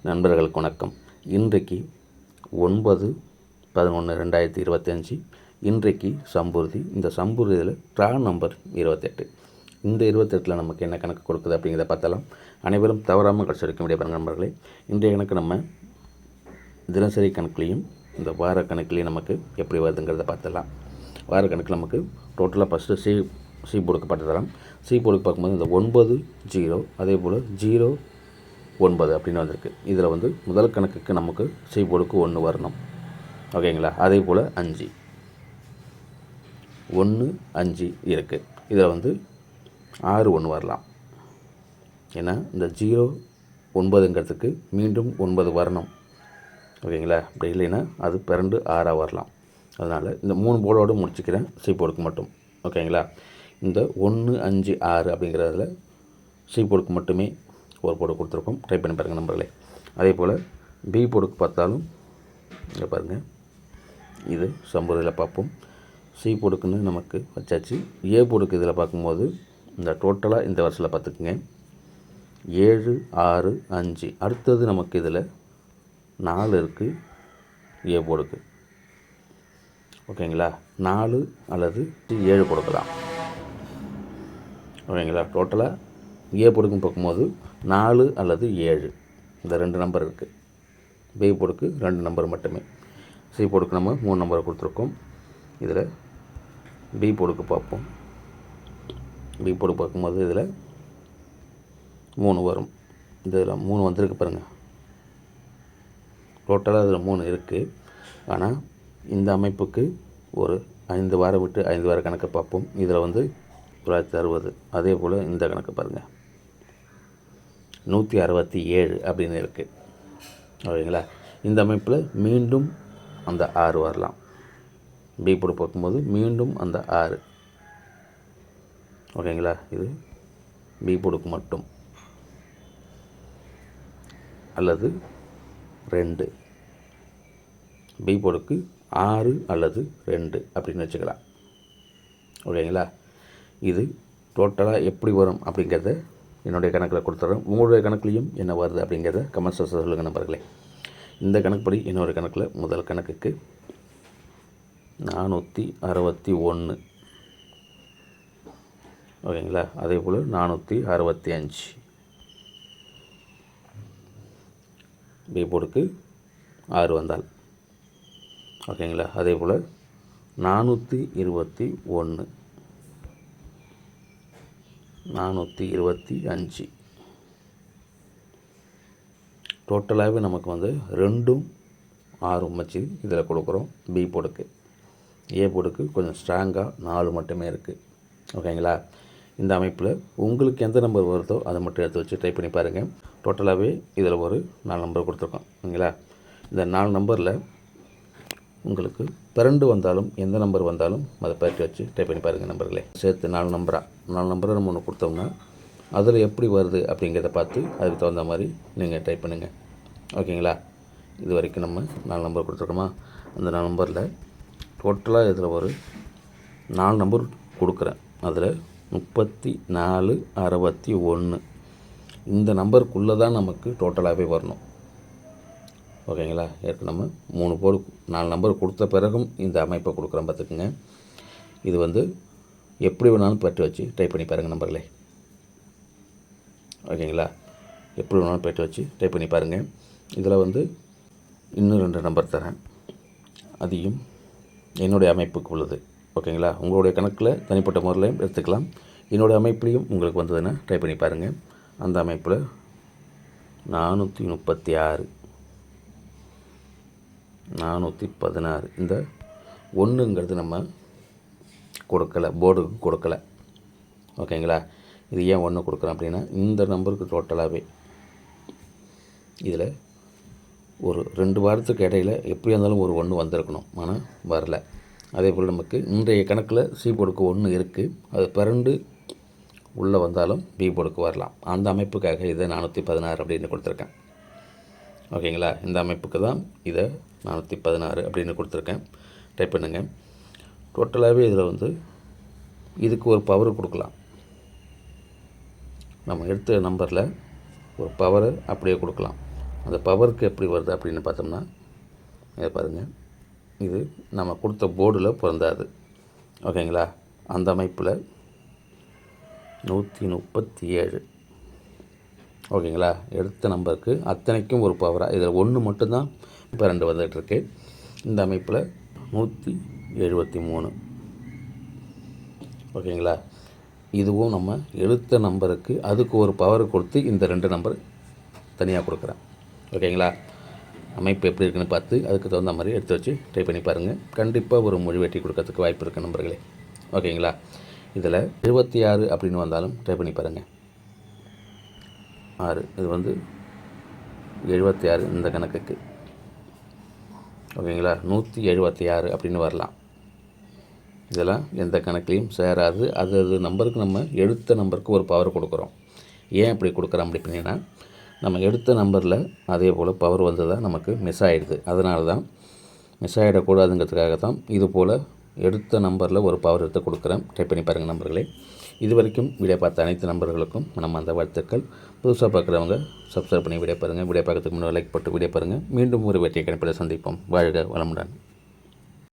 நண்பர்களுக்கு வணக்கம். இன்றைக்கு 9/11/2025 இன்றைக்கு சம்பூர்த்தி. இந்த சம்பூர்த்தியில் ட்ரா நம்பர் 28. இந்த 28ல் நமக்கு என்ன கணக்கு கொடுக்குது அப்படிங்கிறத பார்த்தலாம். அனைவரும் தவறாமல் கடைசி வரைக்கும் முடிய பாருங்கள் நண்பர்களே. இன்றைய கணக்கு நம்ம தினசரி கணக்குலேயும் இந்த வார கணக்குலேயும் நமக்கு எப்படி வருதுங்கிறத பார்த்தலாம். வார கணக்கில் நமக்கு டோட்டலாக ஃபஸ்ட்டு சி போர்டுக்கு பார்த்து தரலாம். சி போர்டுக்கு பார்க்கும்போது இந்த 9 0 அதே போல் 0 9 அப்படின்னு வந்திருக்கு. இதில் முதல் கணக்குக்கு நமக்கு சி போர்டுக்கு 1 வரணும். ஓகேங்களா? அதே போல் 5 1 5 இருக்குது. இதில் 6 1 வரலாம். ஏன்னா இந்த 0 9ங்கிறதுக்கு மீண்டும் 9 வரணும். ஓகேங்களா? அப்படி இல்லைன்னா அது பிறண்டு 6 வரலாம். அதனால் இந்த 3 போர்டோடு முடிச்சுக்கிறேன் சி போர்டுக்கு மட்டும். ஓகேங்களா? இந்த 1 5 6 அப்படிங்கிறதுல சி போர்டுக்கு மட்டுமே ஒரு போர்டு கொடுத்துருக்கோம். ட்ரை பண்ணி பாருங்கள் நண்பர்களே. அதே போல் பி போர்டுக்கு பார்த்தாலும் இங்கே பாருங்கள், இது சம்பூர்த்தியில் பார்ப்போம். சி போர்டுக்குன்னு நமக்கு வச்சாச்சு. ஏ போர்டுக்கு இதில் பார்க்கும்போது இந்த டோட்டலாக இந்த வருஷத்தில் பார்த்துக்குங்க 7 6 5. அடுத்தது நமக்கு இதில் 4 இருக்குது ஏ போர்டுக்கு. ஓகேங்களா? 4 அல்லது 7 கொடுக்கலாம். ஓகேங்களா? டோட்டலாக ஏ போர்டுக்கும் பார்க்கும்போது 4 அல்லது 7 இந்த 2 நம்பர் இருக்குது. பி போர்டுக்கு 2 நம்பர் மட்டுமே. சி போர்டுக்கு நம்ம 3 நம்பரை கொடுத்துருக்கோம். இதில் பி போர்டுக்கு பார்ப்போம். பி போர்டு பார்க்கும்போது இதில் 3 வரும். இதில் 3 வந்திருக்கு பாருங்கள். டோட்டலாக இதில் 3 இருக்குது. ஆனால் இந்த அமைப்புக்கு ஒரு 5 வாரம் விட்டு 5 வார கணக்கை பார்ப்போம். இதில் 960. அதே போல் இந்த கணக்கு பாருங்கள் 167 அப்படின்னு இருக்குது. ஓகேங்களா? இந்த அமைப்பில் மீண்டும் அந்த 6 வரலாம். பி போர்டு பார்க்கும்போது மீண்டும் அந்த 6. ஓகேங்களா? இது பி போர்டுக்கு மட்டும். அல்லது 2 பி போர்டுக்கு 6 அல்லது 2 அப்படின்னு வச்சுக்கலாம். ஓகேங்களா? இது டோட்டலாக எப்படி வரும் அப்படிங்கிறத என்னுடைய கணக்கில் கொடுத்துட்றேன். உங்களுடைய கணக்குலையும் என்ன வருது அப்படிங்கிறத கமெண்ட்ஸில் சொல்லுங்கள் நண்பர்களே. இந்த கணக்குப்படி என்னோட கணக்கில் முதல் கணக்குக்கு 461. ஓகேங்களா? அதே போல் 465 பி போர்டுக்கு 6 வந்தால். ஓகேங்களா? அதே போல் 421 425. டோட்டலாகவே நமக்கு 2 6 வச்சு இதில் கொடுக்குறோம் பி போர்டுக்கு. ஏ போர்டுக்கு கொஞ்சம் ஸ்ட்ராங்காக 4 மட்டுமே இருக்குது. ஓகேங்களா? இந்த அமைப்பில் உங்களுக்கு எந்த நம்பர் வருதோ அதை மட்டும் எடுத்து வச்சு ட்ரை பண்ணி பாருங்கள். டோட்டலாகவே இதில் ஒரு 4 நம்பர் கொடுத்துருக்கோம். ஓகேங்களா? இந்த 4 நம்பரில் உங்களுக்கு பிறண்டு வந்தாலும் எந்த நம்பர் வந்தாலும் அதை பற்றி வச்சு ட்ரை பண்ணி பாருங்கள் நம்பர்களே. சேர்த்து 4 நம்பரை நம்ம ஒன்று கொடுத்தோம்னா அதில் எப்படி வருது அப்படிங்கிறத பார்த்து அதுக்கு தகுந்த மாதிரி நீங்கள் ட்ரை பண்ணுங்கள். ஓகேங்களா? இது வரைக்கும் நம்ம 4 நம்பர் கொடுத்துருக்கோமா? அந்த 4 நம்பரில் டோட்டலாக இதில் ஒரு 4 நம்பர் கொடுக்குறேன். அதில் 34 61 இந்த நம்பருக்குள்ளே தான் நமக்கு டோட்டலாகவே வரணும். ஓகேங்களா? ஏற்கனவே நம்ம 3 போர்டு 4 நம்பர் கொடுத்த பிறகும் இந்த அமைப்பை கொடுக்குறோம் பார்த்துக்குங்க. இது எப்படி வேணாலும் பற்றி வச்சு ட்ரை பண்ணி பாருங்கள் நம்பர்களே. ஓகேங்களா? எப்படி வேணாலும் பற்றி வச்சு ட்ரை பண்ணி பாருங்கள். இதில் இன்னும் 2 நம்பர் தரேன். அதையும் என்னுடைய அமைப்புக்கு உள்ளது. ஓகேங்களா? உங்களுடைய கணக்கில் தனிப்பட்ட முறையிலையும் எடுத்துக்கலாம். என்னுடைய அமைப்புலேயும் உங்களுக்கு வந்ததுன்னா ட்ரை பண்ணி பாருங்கள். அந்த அமைப்பில் 436 416. இந்த 1ங்கிறது நம்ம கொடுக்கலை, போர்டுக்கு கொடுக்கலை. ஓகேங்களா? இது ஏன் 1 கொடுக்குறோம் அப்படின்னா இந்த நம்பருக்கு டோட்டலாகவே இதில் ஒரு 2 வாரத்துக்கு இடையில் எப்படி இருந்தாலும் ஒரு 1 வந்திருக்கணும். ஆனால் வரல. அதே போல் நமக்கு இன்றைய கணக்கில் சி போர்டுக்கு 1 இருக்குது. அது பிறண்டு உள்ளே வந்தாலும் பி போர்டுக்கு வரலாம். அந்த அமைப்புக்காக இதை 416 அப்படின்னு கொடுத்துருக்கேன். ஓகேங்களா? இந்த அமைப்புக்கு தான் இதை 416 அப்படின்னு கொடுத்துருக்கேன். டைப் பண்ணுங்கள். டோட்டலாகவே இதில் இதுக்கு ஒரு பவர் கொடுக்கலாம். நம்ம எடுத்த நம்பரில் ஒரு பவரை அப்படியே கொடுக்கலாம். அந்த பவருக்கு எப்படி வருது அப்படின்னு பார்த்தோம்னா இதை பாருங்கள், இது நம்ம கொடுத்த போர்டில் பொருந்தாது. ஓகேங்களா? அந்த அமைப்பில் 137. ஓகேங்களா? எடுத்த நம்பருக்கு அத்தனைக்கும் ஒரு பவராக இதில் 1 மட்டும்தான் இப்போ 2 வந்துகிட்ருக்கு. இந்த அமைப்பில் 173. ஓகேங்களா? இதுவும் நம்ம எடுத்த நம்பருக்கு அதுக்கு ஒரு பவர் கொடுத்து இந்த 2 நம்பர் தனியாக கொடுக்குறேன். ஓகேங்களா? அமைப்பு எப்படி இருக்குன்னு பார்த்து அதுக்கு தகுந்த மாதிரி எடுத்து வச்சு ட்ரை பண்ணி பாருங்கள். கண்டிப்பாக ஒரு மொழி வெட்டி கொடுக்கறதுக்கு வாய்ப்பு இருக்குது நண்பர்களே. ஓகேங்களா? இதில் 26 அப்படின்னு வந்தாலும் ட்ரை பண்ணி பாருங்கள். 6 இது 76 இந்த கணக்குக்கு. ஓகேங்களா? 176 அப்படின்னு வரலாம். இதெல்லாம் எந்த கணக்குலையும் சேராது. அது நம்பருக்கு நம்ம எடுத்த நம்பருக்கு ஒரு பவர் கொடுக்குறோம். ஏன் இப்படி கொடுக்குறோம் அப்படி பண்ணிங்கன்னா, நம்ம எடுத்த நம்பரில் அதே போல் பவர் வந்து தான் நமக்கு மிஸ் ஆகிடுது. அதனால தான் மிஸ் ஆகிடக்கூடாதுங்கிறதுக்காக தான் இது போல் எடுத்த நம்பரில் ஒரு பவர் எடுத்து கொடுக்குறேன். ட்ரை பண்ணி பாருங்கள் நண்பர்களே. இது வரைக்கும் வீடியோ பார்த்த அனைத்து நண்பர்களுக்கும் நம்ம அந்த வாழ்த்துக்கள். புதுசாக பார்க்குறவங்க சப்ஸ்கிரைப் பண்ணி வீடியோ பாருங்கள். வீடியோ பார்க்கறதுக்கு முன்னாடி லைக் போட்டு வீடியோ பாருங்கள். மீண்டும் ஒரு வெற்றியை கணிப்பில் சந்திப்போம். வாழ்க வளமுடன்.